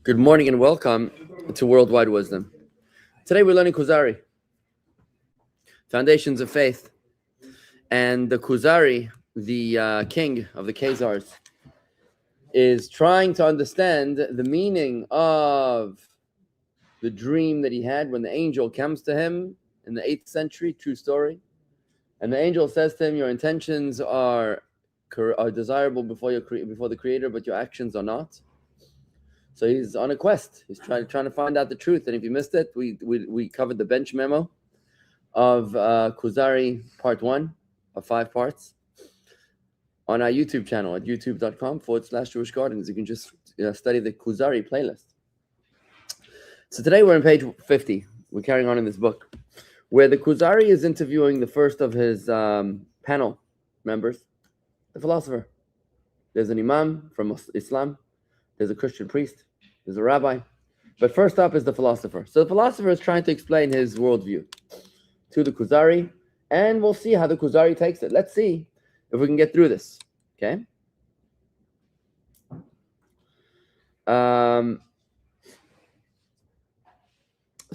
Good morning and welcome to Worldwide Wisdom. Today we're learning Kuzari, Foundations of Faith. And the Kuzari, the king of the Khazars, is trying to understand the meaning of the dream that he had when the angel comes to him in the 8th century, true story. And the angel says to him, your intentions are desirable before the Creator, but your actions are not. So he's on a quest. He's trying to find out the truth. And if you missed it, we covered the bench memo of Kuzari part 1 of 5 parts on our YouTube channel at youtube.com/Jewish Gardens. You can just study the Kuzari playlist. So today we're on page 50. We're carrying on in this book where the Kuzari is interviewing the first of his panel members, the philosopher. There's an imam from Islam. There's a Christian priest. There's a rabbi. But first up is the philosopher. So the philosopher is trying to explain his worldview to the Kuzari, and we'll see how the Kuzari takes it. Let's see if we can get through this. Okay? So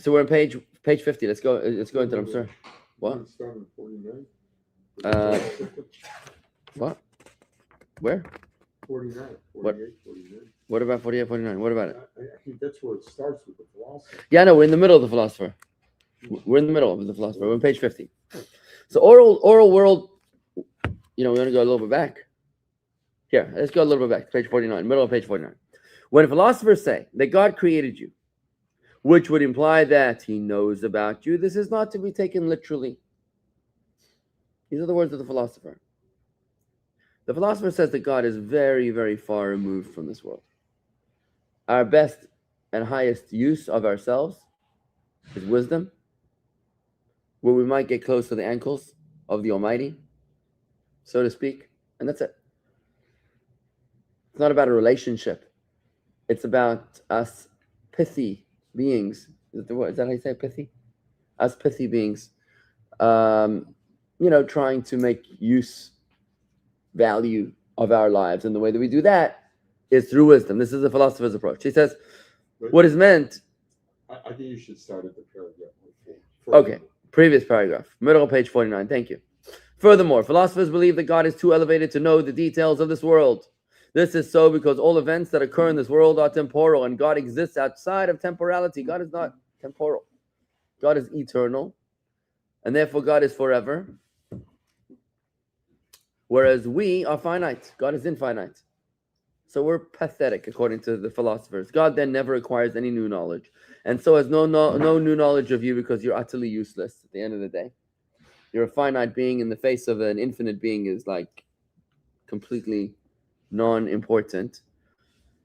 we're on page 50. Let's go into it. I'm sorry. What? What? Where? 49, 48, What? 49. What about 48, 49? What about it? I think that's where it starts with the philosopher. Yeah, no, we're in the middle of the philosopher. We're in the middle of the philosopher. We're on page 50. So oral world, we're going to go a little bit back. Here, let's go a little bit back. Page 49, middle of page 49. When philosophers say that God created you, which would imply that he knows about you, this is not to be taken literally. These are the words of the philosopher. The philosopher says that God is very, very far removed from this world. Our best and highest use of ourselves is wisdom, where we might get close to the ankles of the Almighty, so to speak, and that's it. It's not about a relationship. It's about us pithy beings. Is that how you say pithy? Us pithy beings, trying to make value of our lives. And the way that we do that is through wisdom. This is the philosopher's approach. He says, what is meant... I think you should start at the paragraph. Okay, previous paragraph, middle of page 49. Thank you. Furthermore, philosophers believe that God is too elevated to know the details of this world. This is so because all events that occur in this world are temporal, and God exists outside of temporality. God is not temporal. God is eternal, and therefore God is forever. Whereas we are finite. God is infinite. So we're pathetic, according to the philosophers. God then never acquires any new knowledge, and so has no new knowledge of you because you're utterly useless at the end of the day. You're a finite being in the face of an infinite being is like completely non-important.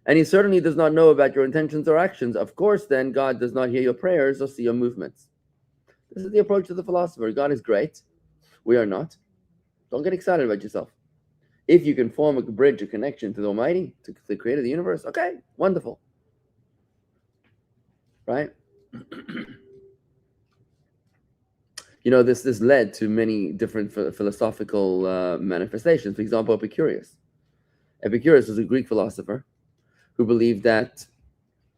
And he certainly does not know about your intentions or actions. Of course, then, God does not hear your prayers or see your movements. This is the approach of the philosopher. God is great. We are not. Don't get excited about yourself. If you can form a bridge, a connection to the Almighty, to the Creator of the universe, okay, wonderful. Right? This led to many different philosophical manifestations. For example, Epicurus. Epicurus was a Greek philosopher who believed that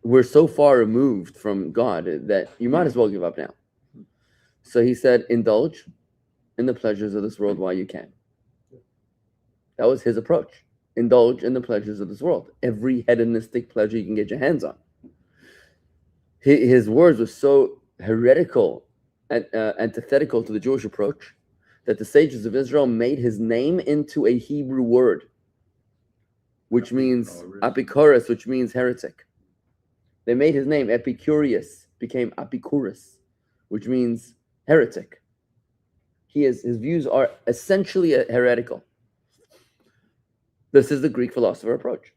we're so far removed from God that you might as well give up now. So he said, indulge in the pleasures of this world while you can. That was his approach. Indulge in the pleasures of this world. Every hedonistic pleasure you can get your hands on. His words were so heretical and antithetical to the Jewish approach that the sages of Israel made his name into a Hebrew word, which means Epicurus, which means heretic. They made his name Epicurus, became Epicurus, which means heretic. His views are essentially heretical. This is the Greek philosopher approach,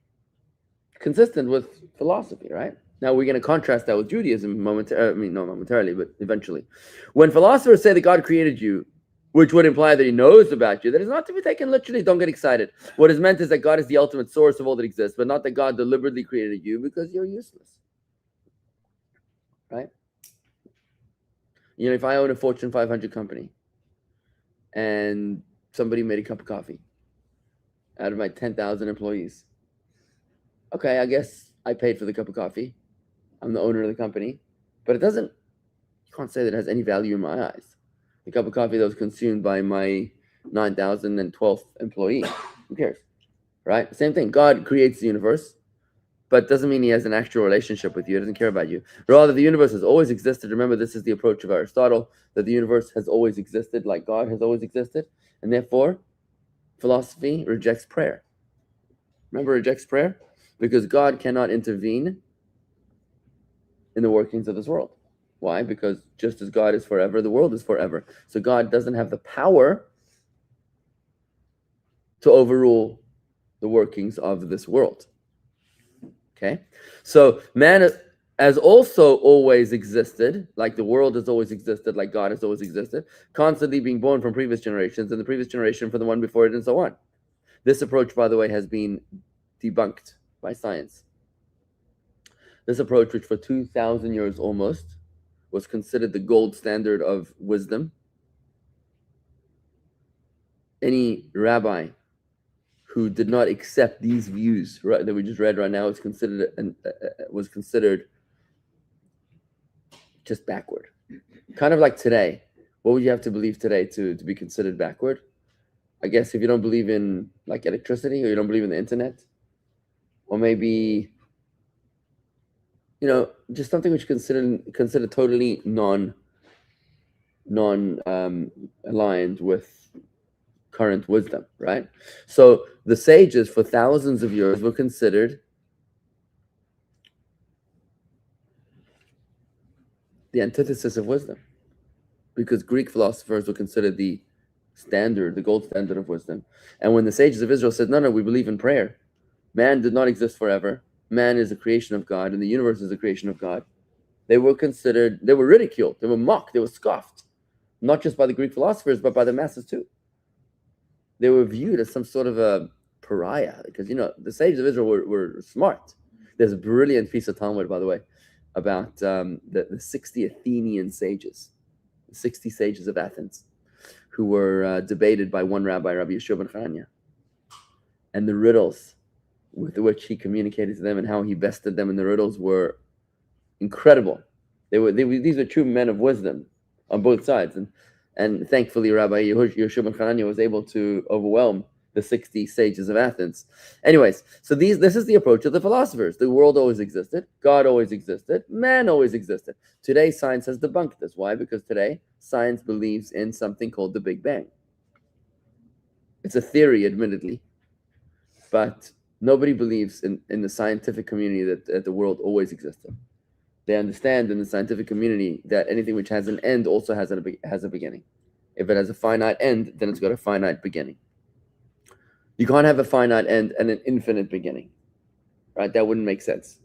consistent with philosophy, right? Now we're going to contrast that with Judaism not momentarily, but eventually. When philosophers say that God created you, which would imply that he knows about you, that is not to be taken literally. Don't get excited. What is meant is that God is the ultimate source of all that exists, but not that God deliberately created you because you're useless. Right? If I own a Fortune 500 company and somebody made a cup of coffee out of my 10,000 employees, okay, I guess I paid for the cup of coffee. I'm the owner of the company, but it doesn't. You can't say that it has any value in my eyes. The cup of coffee that was consumed by my 9,012th employee. Who cares, right? Same thing. God creates the universe, but doesn't mean he has an actual relationship with you. He doesn't care about you. Rather, the universe has always existed. Remember, this is the approach of Aristotle, that the universe has always existed like God has always existed. And therefore, philosophy rejects prayer. Remember, rejects prayer? Because God cannot intervene in the workings of this world. Why? Because just as God is forever, the world is forever. So God doesn't have the power to overrule the workings of this world. Okay? So man has also always existed, like the world has always existed, like God has always existed, constantly being born from previous generations, and the previous generation from the one before it, and so on. This approach, by the way, has been debunked by science. This approach, which for 2,000 years almost was considered the gold standard of wisdom, any rabbi who did not accept these views, right, that we just read right now, was considered just backward. Kind of like today. What would you have to believe today to be considered backward? I guess if you don't believe in like electricity, or you don't believe in the internet, or maybe, just something which considered totally non aligned with current wisdom, right? So the sages for thousands of years were considered the antithesis of wisdom, because Greek philosophers were considered the gold standard of wisdom. And when the sages of Israel said, no, we believe in prayer, man did not exist forever, man is a creation of God, and the universe is a creation of God, they were ridiculed, they were mocked, they were scoffed, not just by the Greek philosophers, but by the masses too. They were viewed as some sort of a pariah, because the sages of Israel were smart. There's a brilliant piece of Talmud, by the way, about the 60 Athenian sages, the 60 sages of Athens, who were debated by one rabbi, Rabbi Yeshua ben Chananya, and the riddles with which he communicated to them and how he bested them in the riddles were incredible. These were true men of wisdom on both sides, and thankfully Rabbi Yeshua ben Chananya was able to overwhelm the 60 sages of Athens. Anyways, so this is the approach of the philosophers. The world always existed, God always existed, man always existed. Today, science has debunked this. Why? Because today, science believes in something called the Big Bang. It's a theory, admittedly, but nobody believes in the scientific community that the world always existed. They understand in the scientific community that anything which has an end also has a beginning. If it has a finite end, then it's got a finite beginning. You can't have a finite end and an infinite beginning, right? That wouldn't make sense.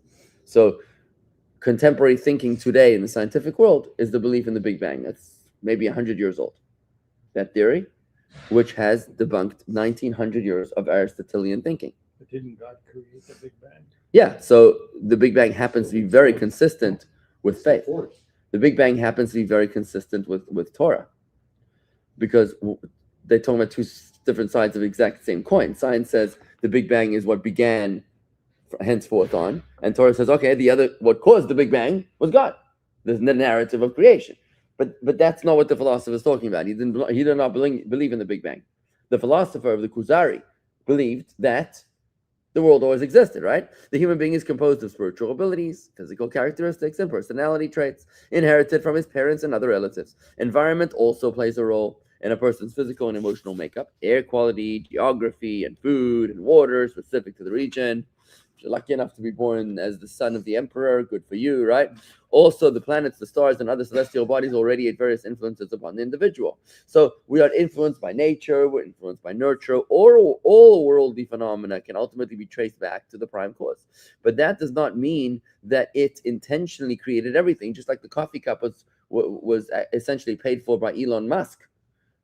So contemporary thinking today in the scientific world is the belief in the Big Bang. That's maybe 100 years old. That theory, which has debunked 1,900 years of Aristotelian thinking. But didn't God create the Big Bang? Yeah, so the Big Bang happens to be very consistent with faith. The Big Bang happens to be very consistent with Torah, because they're talking about two different sides of the exact same coin. Science says the Big Bang is what began henceforth on, and Torah says, okay, what caused the Big Bang was God. There's the narrative of creation. But that's not what the philosopher is talking about. He did not believe in the Big Bang. The philosopher of the Kuzari believed that the world always existed, right? The human being is composed of spiritual abilities, physical characteristics, and personality traits inherited from his parents and other relatives. Environment also plays a role in a person's physical and emotional makeup. Air quality, geography, and food and water specific to the region. If you're lucky enough to be born as the son of the emperor, good for you, right? Also, the planets, the stars, and other celestial bodies will radiate various influences upon the individual. So we are influenced by nature, we're influenced by nurture, or all worldly phenomena can ultimately be traced back to the prime cause. But that does not mean that it intentionally created everything, just like the coffee cup was essentially paid for by Elon Musk.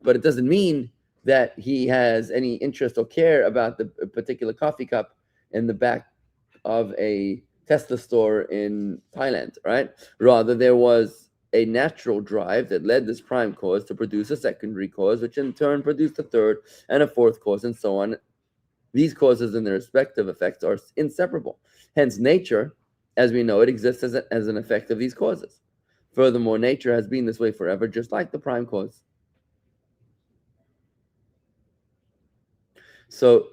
But it doesn't mean that he has any interest or care about the particular coffee cup in the back of a Tesla store in Thailand, right? Rather, there was a natural drive that led this prime cause to produce a secondary cause, which in turn produced a third and a fourth cause, and so on. These causes and their respective effects are inseparable. Hence, nature, as we know it, exists as an effect of these causes. Furthermore, nature has been this way forever, just like the prime cause. So,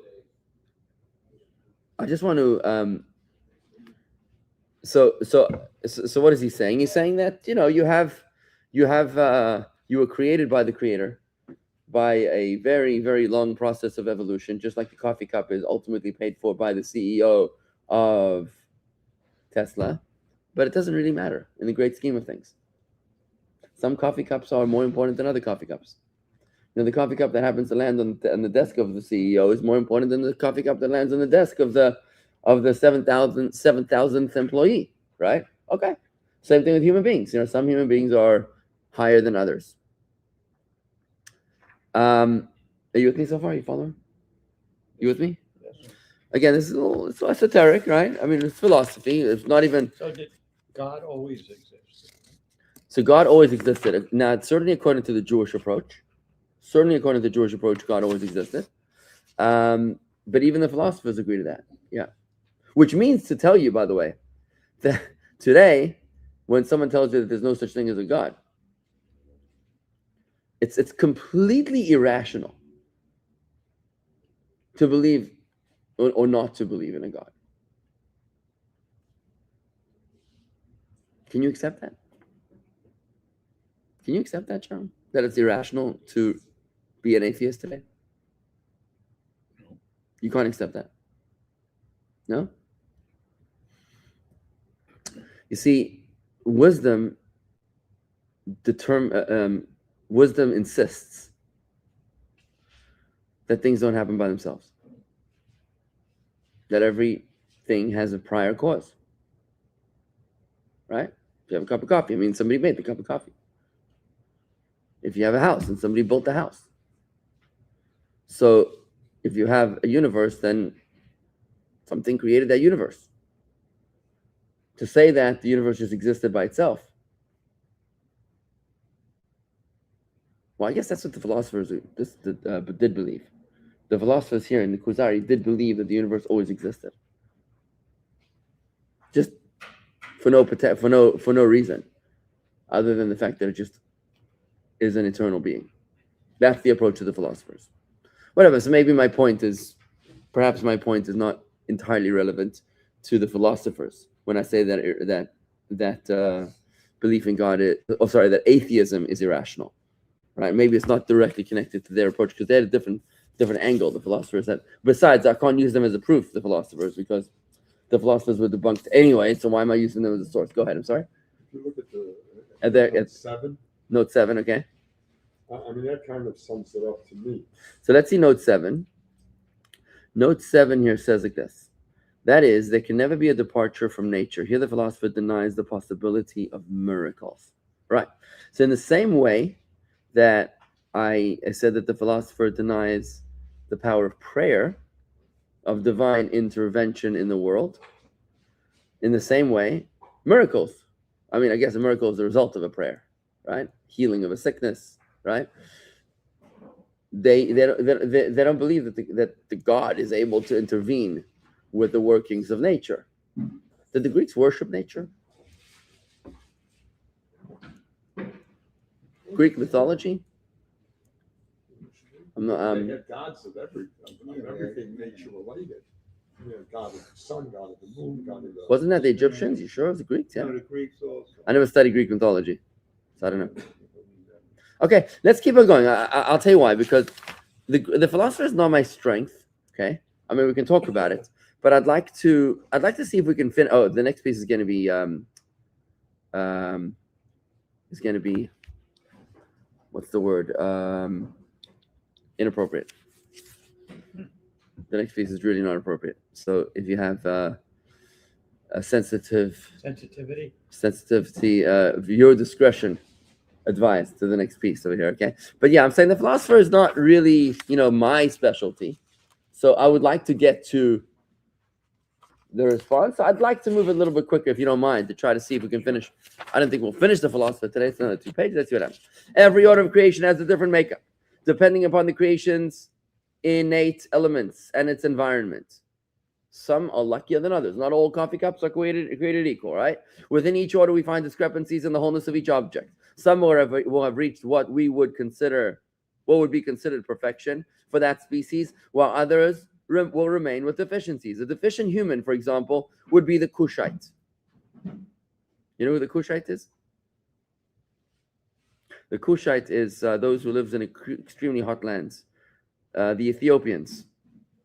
I just want to. So what is he saying? He's saying that you were created by the Creator by a very, very long process of evolution, just like the coffee cup is ultimately paid for by the CEO of Tesla. But it doesn't really matter in the great scheme of things. Some coffee cups are more important than other coffee cups. The coffee cup that happens to land on the desk of the CEO is more important than the coffee cup that lands on the desk of the 7,000th employee, right? Okay. Same thing with human beings. Some human beings are higher than others. Are you with me so far? Are you following? You with me? Yes. Again, this is it's esoteric, right? I mean, it's philosophy. It's not even. So did God always exist? So God always existed. Now, certainly according to the Jewish approach, God always existed. But even the philosophers agree to that. Yeah. Which means to tell you, by the way, that today, when someone tells you that there's no such thing as a God, it's completely irrational to believe or not to believe in a God. Can you accept that? Can you accept that, John? That it's irrational to be an atheist today? You can't accept that. No? You see, wisdom insists that things don't happen by themselves. That everything has a prior cause. Right? If you have a cup of coffee, somebody made the cup of coffee. If you have a house, and somebody built the house. So if you have a universe, then something created that universe. To say that the universe just existed by itself, well, I guess that's what the philosophers did believe. The philosophers here in the Kuzari did believe that the universe always existed, just for no reason, other than the fact that it just is an eternal being. That's the approach of the philosophers. Whatever. So maybe perhaps my point is not entirely relevant to the philosophers when I say that belief in God that atheism is irrational, right? Maybe it's not directly connected to their approach because they had a different angle. The philosophers that, besides, I can't use them as a proof. The philosophers, because the philosophers were debunked anyway. So why am I using them as a source? Go ahead. I'm sorry. If you look at note 7. Note 7. Okay. That kind of sums it up to me. So let's see note 7. Note 7 here says like this. That is, there can never be a departure from nature. Here the philosopher denies the possibility of miracles. Right. So in the same way that I said that the philosopher denies the power of prayer, of divine intervention in the world, in the same way, miracles. I guess a miracle is the result of a prayer, right? Healing of a sickness, right? They don't believe that the God is able to intervene with the workings of nature. Did the Greeks worship nature? Greek mythology? They had gods of everything nature related. God of the sun, God of the moon, God of the... Wasn't that the Egyptians? You sure it was the Greeks? Yeah. No, the Greeks also. I never studied Greek mythology, so I don't know. Okay, let's keep on going. I'll tell you why. Because the philosopher is not my strength. Okay, we can talk about it, but I'd like to see if we can finish. Oh, the next piece is going to be what's the word? Inappropriate. The next piece is really not appropriate. So if you have a sensitivity, your discretion advised to the next piece over here. Okay, but yeah, I'm saying the philosopher is not really my specialty. So I would like to get to the response. I'd like to move a little bit quicker, if you don't mind, to try to see if we can finish. I don't think we'll finish the philosopher today. It's another 2 pages. Let's see what happens. Every order of creation has a different makeup, depending upon the creation's innate elements and its environment. Some are luckier than others. Not all coffee cups are created equal, right? Within each order, we find discrepancies in the wholeness of each object. Some will have reached what would be considered perfection for that species, while others will remain with deficiencies. A deficient human, for example, would be the Cushite. You know who the Cushite is? The Cushite is those who lives in extremely hot lands. The Ethiopians.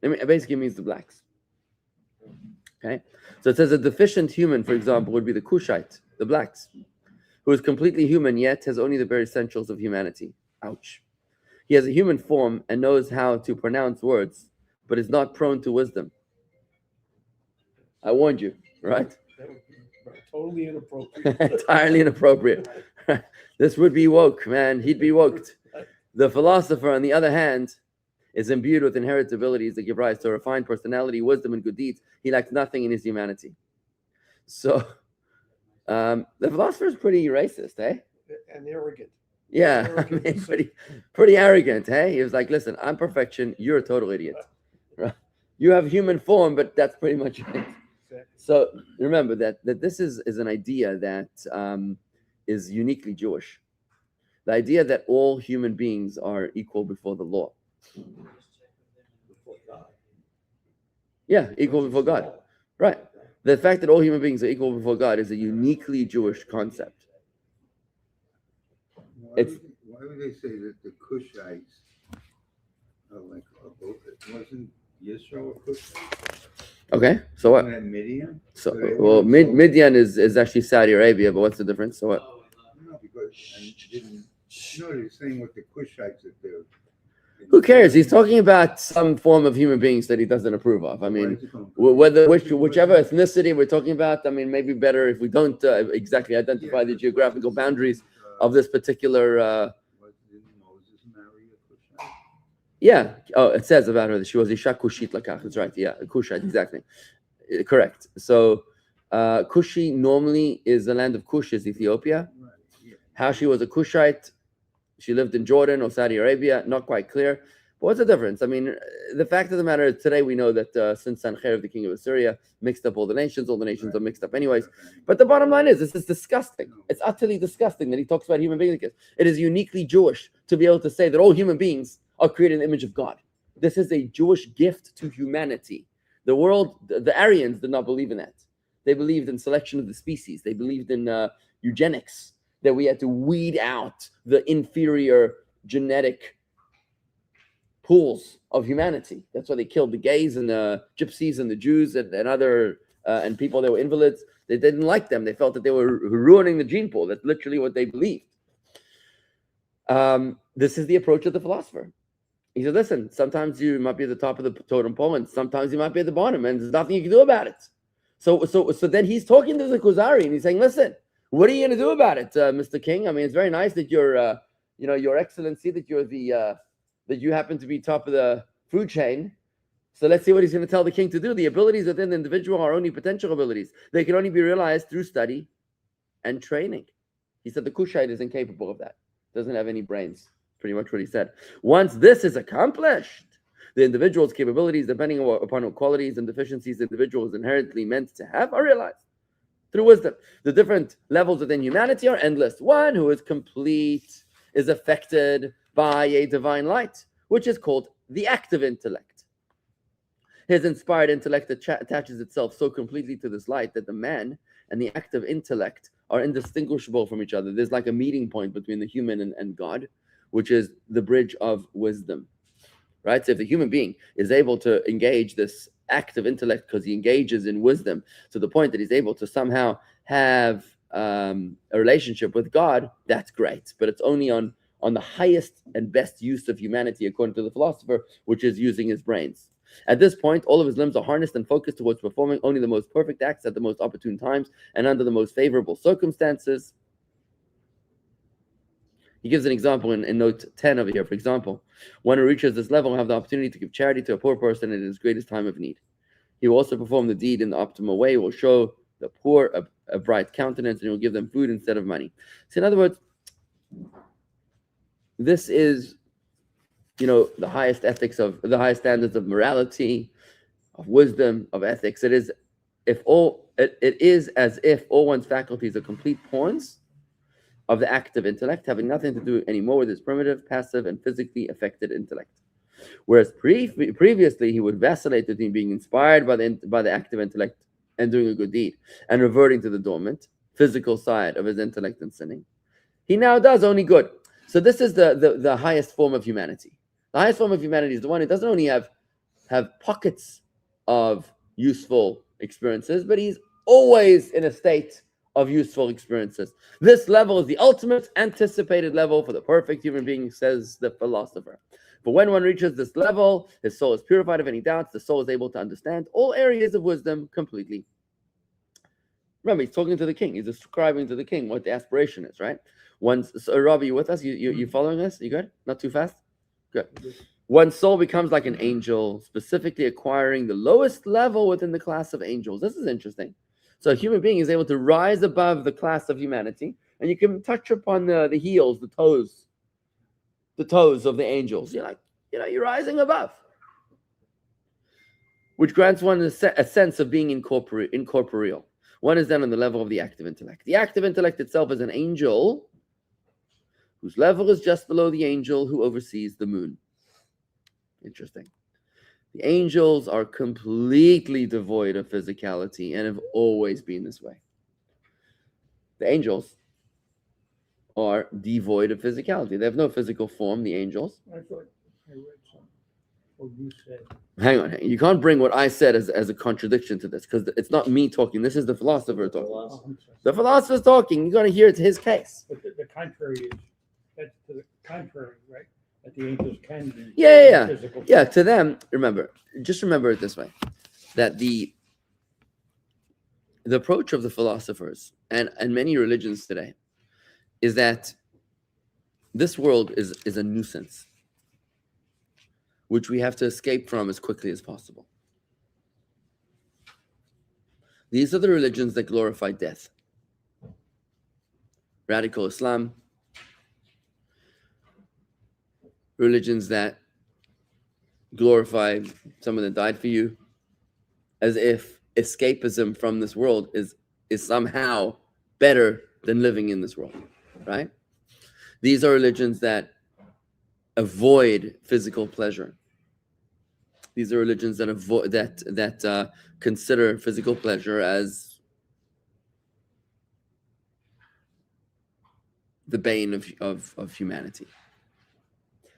It basically means the blacks. Okay, so it says a deficient human, for example, would be the Cushite, the blacks, who is completely human yet has only the bare essentials of humanity. Ouch. He has a human form and knows how to pronounce words, but is not prone to wisdom. I warned you, right? That would be totally inappropriate. Entirely inappropriate. This would be woke, man. He'd be woked. The philosopher, on the other hand, is imbued with inherent abilities that give rise to a refined personality, wisdom, and good deeds. He lacks nothing in his humanity. So, the philosopher is pretty racist, eh? And arrogant. Yeah, I mean, pretty arrogant, eh? He was like, listen, I'm perfection. You're a total idiot. Right? You have human form, but that's pretty much it. Exactly. So remember that this is an idea that is uniquely Jewish. The idea that all human beings are equal before the law. Before God. Yeah, equal before God. Right. The fact that all human beings are equal before God is a uniquely Jewish concept. Why would they say that the Cushites are like wasn't Yisrael a Cushite? Okay, so what? Wasn't that Midian? So well, Midian is actually Saudi Arabia, but what's the difference? So what? No, because they're saying with the Cushites that they're. Who cares? He's talking about some form of human beings that he doesn't approve of. I mean, whichever ethnicity we're talking about, I mean, maybe better if we don't exactly identify the geographical boundaries of this particular. Didn't Moses marry a Cushite? Yeah. Oh, it says about her that she was Isha Kushit Lakach. That's right. Yeah, Kushite, exactly. Correct. So, Kushi normally is the land of Kush, is Ethiopia. Right, yeah. How she was a Kushite. She lived in Jordan or Saudi Arabia, not quite clear. But what's the difference? I mean, the fact of the matter is today we know that since Sancherib, the king of Assyria, mixed up all the nations are mixed up anyways. But the bottom line is, this is disgusting. It's utterly disgusting that he talks about human beings like this. It is uniquely Jewish to be able to say that all human beings are created in the image of God. This is a Jewish gift to humanity. The world, the Aryans did not believe in that. They believed in selection of the species. They believed in eugenics, that we had to weed out the inferior genetic pools of humanity. That's why they killed the gays and the gypsies and the Jews and other and people that were invalids. They didn't like them. They felt that they were ruining the gene pool. That's literally what they believed. This is the approach of the philosopher. He said, listen, sometimes you might be at the top of the totem pole and sometimes you might be at the bottom and there's nothing you can do about it. So then he's talking to the Kuzari and he's saying, listen, what are you going to do about it, Mr. King? I mean, it's very nice that you're, Your Excellency, that you're that you happen to be top of the food chain. So let's see what he's going to tell the king to do. The abilities within the individual are only potential abilities. They can only be realized through study and training. He said the Kushite is incapable of that. Doesn't have any brains. Pretty much what he said. Once this is accomplished, the individual's capabilities, depending upon what qualities and deficiencies the individual is inherently meant to have, are realized through wisdom. The different levels within humanity are endless. One who is complete is affected by a divine light, which is called the active intellect. His inspired intellect attaches itself so completely to this light that the man and the active intellect are indistinguishable from each other. There's like a meeting point between the human and God, which is the bridge of wisdom. Right? So if the human being is able to engage this active intellect because he engages in wisdom to the point that he's able to somehow have a relationship with God, that's great. But it's only on the highest and best use of humanity, according to the philosopher, which is using his brains. At this point, all of his limbs are harnessed and focused towards performing only the most perfect acts at the most opportune times and under the most favorable circumstances. He gives an example in note 10 over here. For example, one who reaches this level will have the opportunity to give charity to a poor person in his greatest time of need. He will also perform the deed in the optimal way. He will show the poor a bright countenance, and he will give them food instead of money. So in other words, this is, the highest ethics of the highest standards of morality, of wisdom, of ethics. It is as if all one's faculties are complete pawns of the active intellect, having nothing to do anymore with his primitive, passive, and physically affected intellect. Whereas previously he would vacillate between being inspired by the active intellect and doing a good deed, and reverting to the dormant, physical side of his intellect and sinning. He now does only good. So this is the highest form of humanity. The highest form of humanity is the one who doesn't only have pockets of useful experiences, but he's always in a state of useful experiences. This level is the ultimate anticipated level for the perfect human being, says the philosopher. But when one reaches this level, his soul is purified of any doubts. The soul is able to understand all areas of wisdom completely. Remember, he's talking to the king. He's describing to the king what the aspiration is, right? So, Rabbi, you with us? You following us? You good? Not too fast? Good. One's soul becomes like an angel, specifically acquiring the lowest level within the class of angels. This is interesting. So a human being is able to rise above the class of humanity, and you can touch upon the heels, the toes of the angels. You're like, you're rising above, which grants one a sense of being incorporeal. One is then on the level of the active intellect. The active intellect itself is an angel whose level is just below the angel who oversees the moon. Interesting. The angels are completely devoid of physicality and have always been this way. The angels are devoid of physicality. They have no physical form, the angels. I thought I read something. What you said. Hang on. You can't bring what I said as a contradiction to this, because it's not me talking. This is the philosopher talking. Oh, I'm sorry. The philosopher's talking. You're going to hear it's his case. But the contrary is, that's to the contrary, right? That the angels can be. Yeah. Physical. Yeah, to them, remember it this way, that the approach of the philosophers and many religions today is that this world is a nuisance, which we have to escape from as quickly as possible. These are the religions that glorify death. Radical Islam, religions that glorify someone that died for you, as if escapism from this world is somehow better than living in this world, right? These are religions that avoid physical pleasure. These are religions that avoid that consider physical pleasure as the bane of humanity.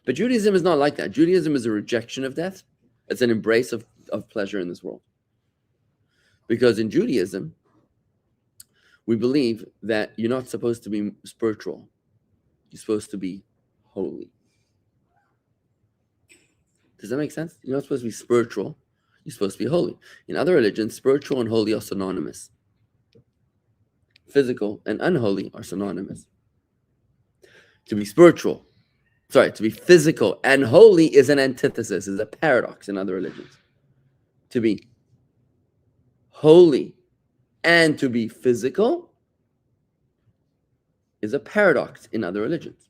But Judaism is not like that. Judaism is a rejection of death. It's an embrace of pleasure in this world. Because in Judaism, we believe that you're not supposed to be spiritual. You're supposed to be holy. Does that make sense? You're not supposed to be spiritual. You're supposed to be holy. In other religions, spiritual and holy are synonymous. Physical and unholy are synonymous. To be physical and holy is an antithesis, is a paradox in other religions. To be holy and to be physical is a paradox in other religions.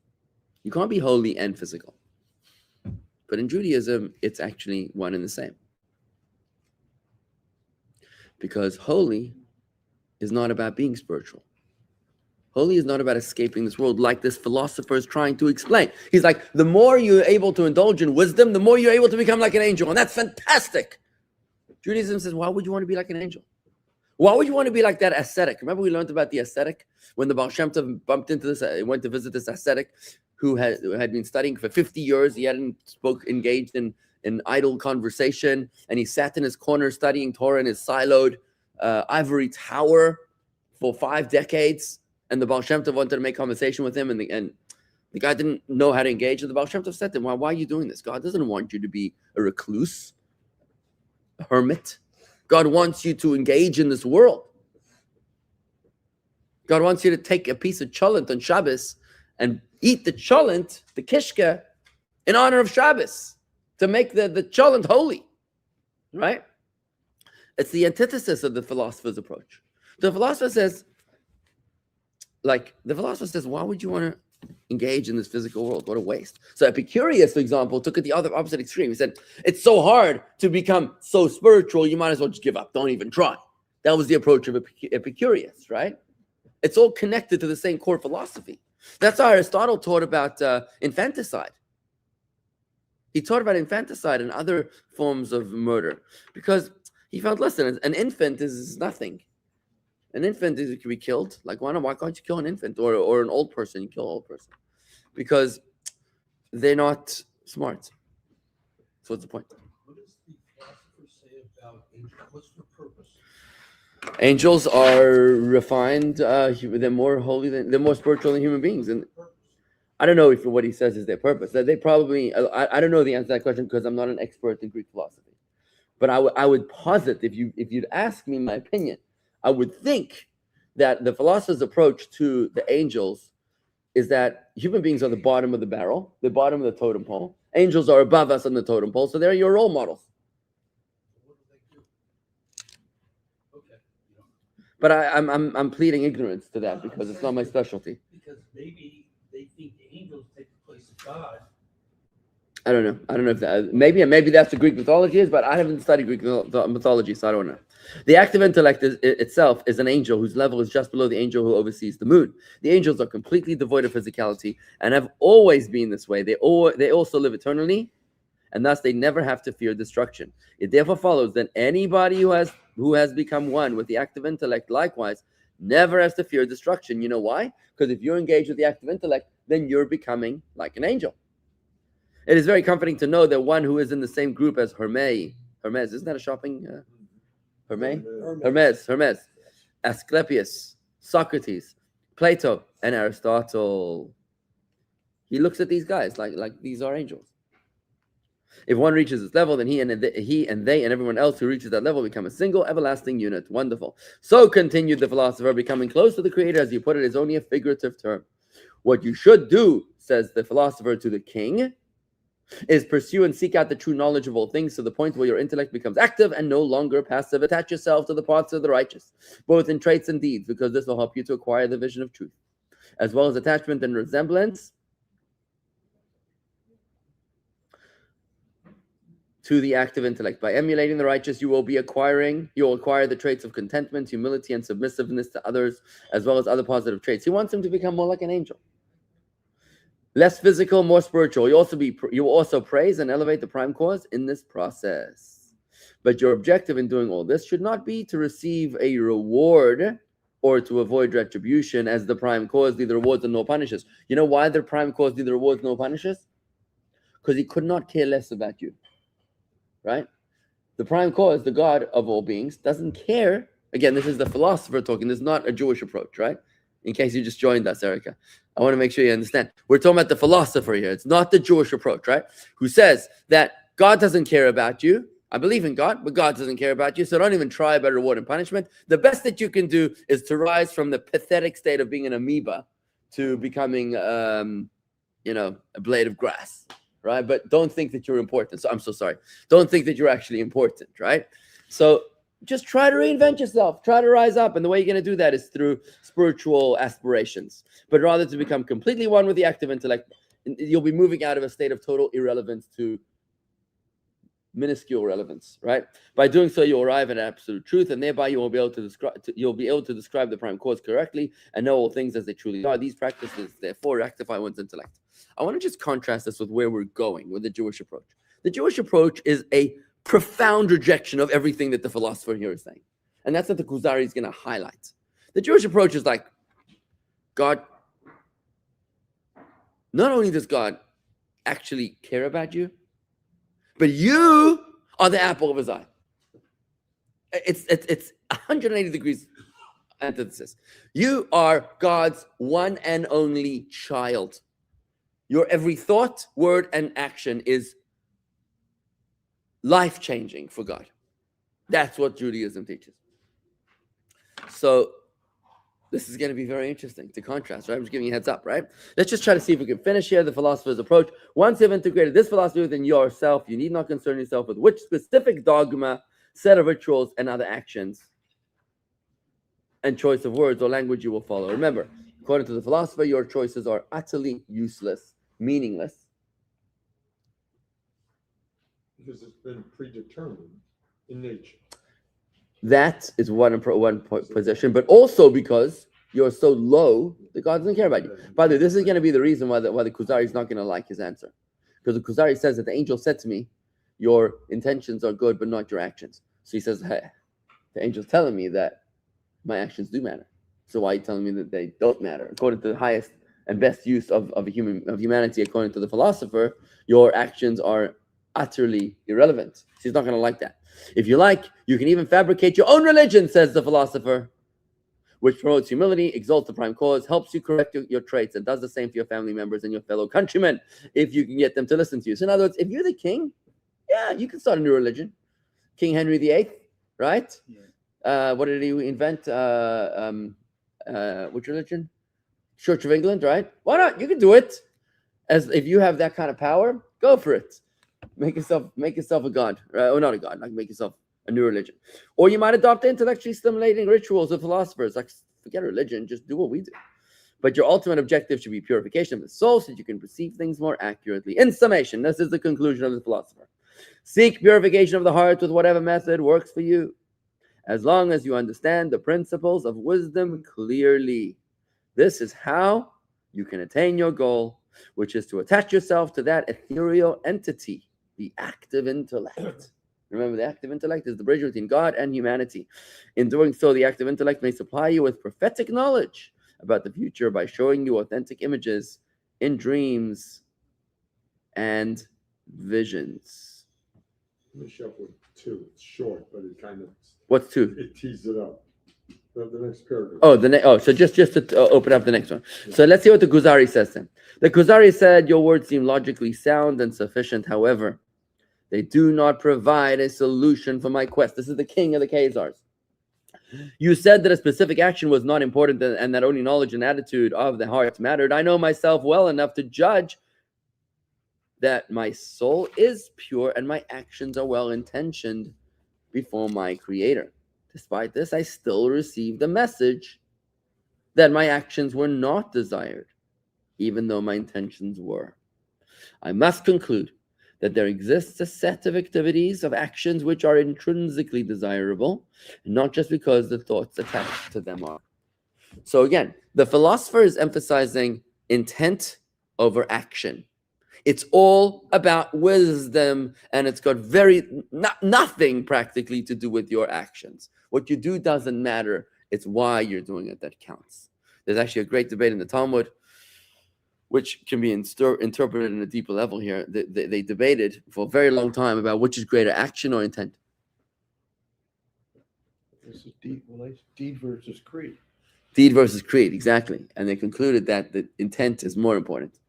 You can't be holy and physical. But in Judaism, it's actually one and the same. Because holy is not about being spiritual. Holy is not about escaping this world like this philosopher is trying to explain. He's like, the more you're able to indulge in wisdom, the more you're able to become like an angel. And that's fantastic. Judaism says, why would you want to be like an angel? Why would you want to be like that ascetic? Remember we learned about the ascetic when the Baal Shem Tov bumped into this, went to visit this ascetic who had been studying for 50 years. He hadn't engaged in idle conversation, and he sat in his corner studying Torah in his siloed ivory tower for 5 decades. And the Baal Shem Tov wanted to make conversation with him, and the guy didn't know how to engage. And the Baal Shem Tov said to him, why are you doing this? God doesn't want you to be a recluse, a hermit. God wants you to engage in this world. God wants you to take a piece of cholent on Shabbos and eat the cholent, the kishka, in honor of Shabbos, to make the cholent holy, right? It's the antithesis of the philosopher's approach. The philosopher says, why would you want to engage in this physical world. What a waste. So Epicurus, for example, took it the other opposite extreme. He said, it's so hard to become so spiritual, you might as well just give up. Don't even try. That was the approach of Epicurus, right? It's all connected to the same core philosophy. That's how Aristotle taught about infanticide. He taught about infanticide and other forms of murder because he felt, listen, an infant is nothing. An infant can be killed. Like, why can't you kill an infant or an old person? You kill an old person because they're not smart. So what's the point? What does the philosopher say about angels? What's their purpose? Angels are refined. They're more holy they're more spiritual than human beings. And I don't know if what he says is their purpose. That they probably. I don't know the answer to that question because I'm not an expert in Greek philosophy. But I would posit if you'd ask me my opinion, I would think that the philosopher's approach to the angels is that human beings are the bottom of the barrel, the bottom of the totem pole. Angels are above us on the totem pole, so they're your role models. What do they do? Okay. But I'm pleading ignorance to that because it's not my specialty. Because maybe they think the angels take the place of God. I don't know if that maybe that's what Greek mythology is, but I haven't studied Greek mythology, so I don't know. The active intellect itself is an angel whose level is just below the angel who oversees the moon. The angels are completely devoid of physicality and have always been this way. They also live eternally, and thus they never have to fear destruction. It therefore follows that anybody who has become one with the active intellect likewise never has to fear destruction. You know why? Because if you're engaged with the active intellect, then you're becoming like an angel. It is very comforting to know that one who is in the same group as Hermes, isn't that a shopping? Hermes, Asclepius, Socrates, Plato, and Aristotle. He looks at these guys like these are angels. If one reaches this level, then he and they and everyone else who reaches that level become a single everlasting unit. Wonderful. So continued the philosopher, becoming close to the Creator, as you put it, is only a figurative term. What you should do, says the philosopher to the king, is pursue and seek out the true knowledge of all things to the point where your intellect becomes active and no longer passive. Attach yourself to the paths of the righteous, both in traits and deeds, because this will help you to acquire the vision of truth, as well as attachment and resemblance to the active intellect. By emulating the righteous, you will acquire the traits of contentment, humility, and submissiveness to others, as well as other positive traits. He wants him to become more like an angel. Less physical, more spiritual. You will also praise and elevate the prime cause in this process. But your objective in doing all this should not be to receive a reward or to avoid retribution, as the prime cause neither rewards nor punishes. You know why the prime cause neither rewards nor punishes? Because he could not care less about you. Right? The prime cause, the God of all beings, doesn't care. Again, this is the philosopher talking. This is not a Jewish approach, right? In case you just joined us, Erica. I want to make sure you understand. We're talking about the philosopher here. It's not the Jewish approach, right? Who says that God doesn't care about you. I believe in God, but God doesn't care about you. So don't even try about reward and punishment. The best that you can do is to rise from the pathetic state of being an amoeba to becoming, a blade of grass, right? But don't think that you're important. So I'm so sorry. Don't think that you're actually important, right? So just try to reinvent yourself. Try to rise up. And the way you're going to do that is through spiritual aspirations. But rather to become completely one with the active intellect, you'll be moving out of a state of total irrelevance to minuscule relevance, right? By doing so, you'll arrive at absolute truth, and thereby you'll be able to describe the prime cause correctly and know all things as they truly are. These practices, therefore, rectify one's intellect. I want to just contrast this with where we're going with the Jewish approach. The Jewish approach is a profound rejection of everything that the philosopher here is saying. And that's what the Kuzari is going to highlight. The Jewish approach is like, God, not only does God actually care about you, but you are the apple of his eye. It's 180 degrees antithesis. You are God's one and only child. Your every thought, word, and action is life-changing for God. That's what Judaism teaches. So this is going to be very interesting to contrast, right? I'm just giving you a heads up, right? Let's just try to see if we can finish here the philosopher's approach. Once you've integrated this philosophy within yourself, you need not concern yourself with which specific dogma, set of rituals, and other actions and choice of words or language you will follow. Remember, According to the philosopher, your choices are utterly useless, meaningless. Because it's been predetermined in nature. That is one position, but also because you're so low that God doesn't care about you. By the way, this is going to be the reason why the Kuzari is not going to like his answer. Because the Kuzari says that the angel said to me, your intentions are good, but not your actions. So he says, hey, the angel's telling me that my actions do matter. So why are you telling me that they don't matter? According to the highest and best use of humanity, according to the philosopher, your actions are utterly irrelevant. So he's not going to like that. If you like, you can even fabricate your own religion, says the philosopher, which promotes humility, exalts the prime cause, helps you correct your traits, and does the same for your family members and your fellow countrymen if you can get them to listen to you. So in other words, if you're the king, yeah, you can start a new religion. King Henry VIII, right? Yeah. What did he invent? Which religion? Church of England, right? Why not? You can do it. As if you have that kind of power, go for it. Make yourself a god, right? Or not a god, like make yourself a new religion. Or you might adopt intellectually stimulating rituals of philosophers. Like, forget religion, just do what we do. But your ultimate objective should be purification of the soul so that you can perceive things more accurately. In summation, this is the conclusion of the philosopher. Seek purification of the heart with whatever method works for you, as long as you understand the principles of wisdom clearly. This is how you can attain your goal, which is to attach yourself to that ethereal entity, the active intellect. Remember, the active intellect is the bridge between God and humanity. In doing so, the active intellect may supply you with prophetic knowledge about the future by showing you authentic images in dreams and visions. Let me shuffle two. It's short, but it kind of... What's two? It teased it up. The next paragraph. So just to open up the next one. Yeah. So let's see what the Kuzari says then. The Kuzari said, your words seem logically sound and sufficient. However, they do not provide a solution for my quest. This is the king of the Khazars. You said that a specific action was not important and that only knowledge and attitude of the heart mattered. I know myself well enough to judge that my soul is pure and my actions are well-intentioned before my creator. Despite this, I still received the message that my actions were not desired, even though my intentions were. I must conclude that there exists a set of activities, of actions which are intrinsically desirable, and not just because the thoughts attached to them are. So again, the philosopher is emphasizing intent over action. It's all about wisdom, and it's got nothing practically to do with your actions. What you do doesn't matter. It's why you're doing it that counts. There's actually a great debate in the Talmud, which can be interpreted in a deeper level here. They debated for a very long time about which is greater, action or intent. This is deed versus creed. Deed versus creed, exactly. And they concluded that the intent is more important.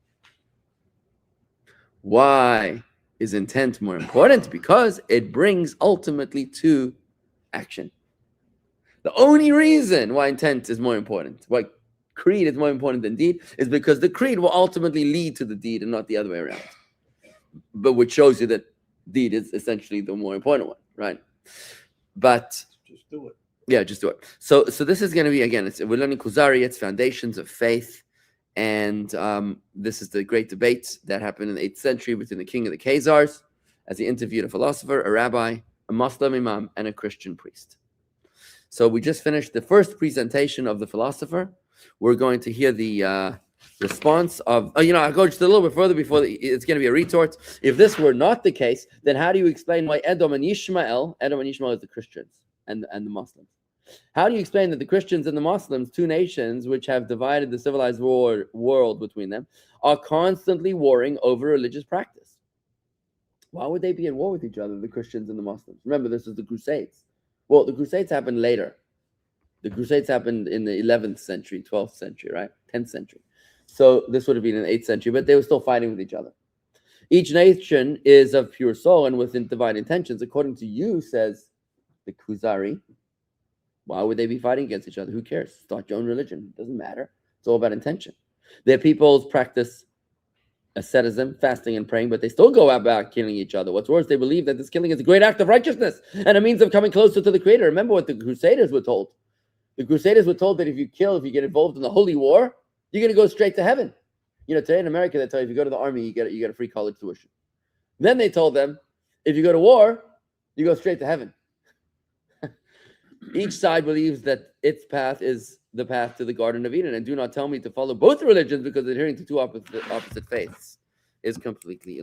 Why is intent more important? Because it brings ultimately to action. The only reason why intent is more important, why creed is more important than deed, is because the creed will ultimately lead to the deed and not the other way around. But which shows you that deed is essentially the more important one, right? But just do it. Yeah, just do it. So this is going to be, again, we're learning Kuzari, it's Foundations of Faith. And this is the great debate that happened in the 8th century between the king of the Khazars, as he interviewed a philosopher, a rabbi, a Muslim imam, and a Christian priest. So we just finished the first presentation of the philosopher. We're going to hear the response of, I'll go just a little bit further before it's going to be a retort. If this were not the case, then how do you explain why Edom and Ishmael is the Christians and the Muslims? How do you explain that the Christians and the Muslims, two nations which have divided the civilized world between them, are constantly warring over religious practice? Why would they be at war with each other, the Christians and the Muslims? Remember, this is the Crusades. Well, the Crusades happened later. The Crusades happened in the 11th century, 12th century, right? 10th century. So this would have been in the 8th century, but they were still fighting with each other. Each nation is of pure soul and with divine intentions. According to you, says the Kuzari, why would they be fighting against each other? Who cares? Start your own religion. It doesn't matter. It's all about intention. Their peoples practice asceticism, fasting and praying, but they still go about killing each other. What's worse, they believe that this killing is a great act of righteousness and a means of coming closer to the Creator. Remember what the Crusaders were told. The Crusaders were told that if you get involved in the holy war, you're going to go straight to heaven. Today in America, they tell you if you go to the army, you get a free college tuition. Then they told them, if you go to war, you go straight to heaven. Each side believes that its path is the path to the Garden of Eden, and do not tell me to follow both religions because adhering to two opposite faiths is completely